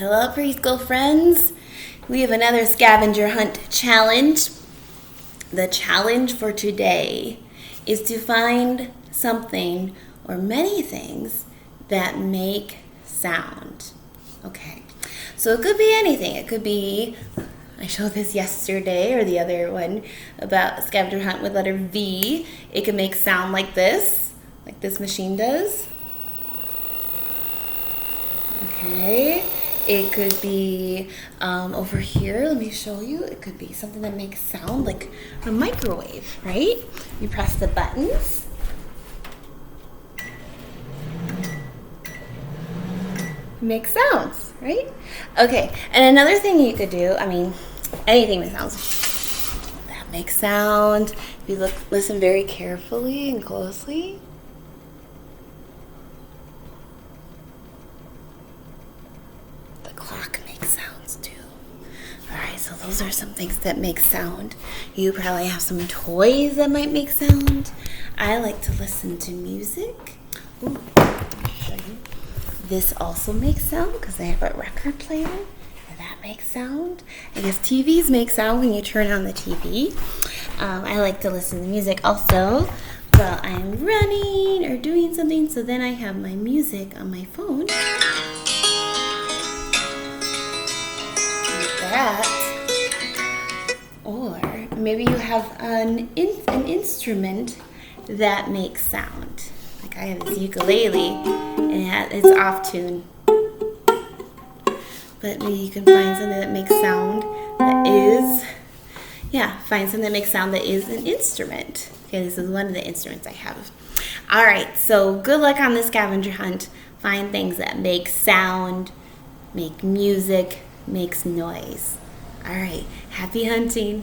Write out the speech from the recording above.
Hello, preschool friends. We have another scavenger hunt challenge. The challenge for today is to find something or many things that make sound. Okay, so it could be anything. It could be, I showed this yesterday or the other one about scavenger hunt with letter V. It can make sound like this machine does. Okay. It could be over here. Let me show you. It could be something that makes sound like a microwave, right? You press the buttons. Make sounds, right? Okay, and another thing you could do, anything that sounds, that makes sound. If you listen very carefully and closely. Clock makes sounds too. Alright, so those are some things that make sound. You probably have some toys that might make sound. I like to listen to music. Ooh, let me show you. This also makes sound because I have a record player. And that makes sound. I guess TVs make sound when you turn on the TV. I like to listen to music also while I'm running or doing something. So then I have my music on my phone. That, or maybe you have an instrument that makes sound. Like I have this ukulele and it's off tune. But maybe you can find something that makes sound that is, find something that makes sound that is an instrument. Okay, this is one of the instruments I have. All right, so good luck on the scavenger hunt. Find things that make sound, make music, makes noise. All right, happy hunting.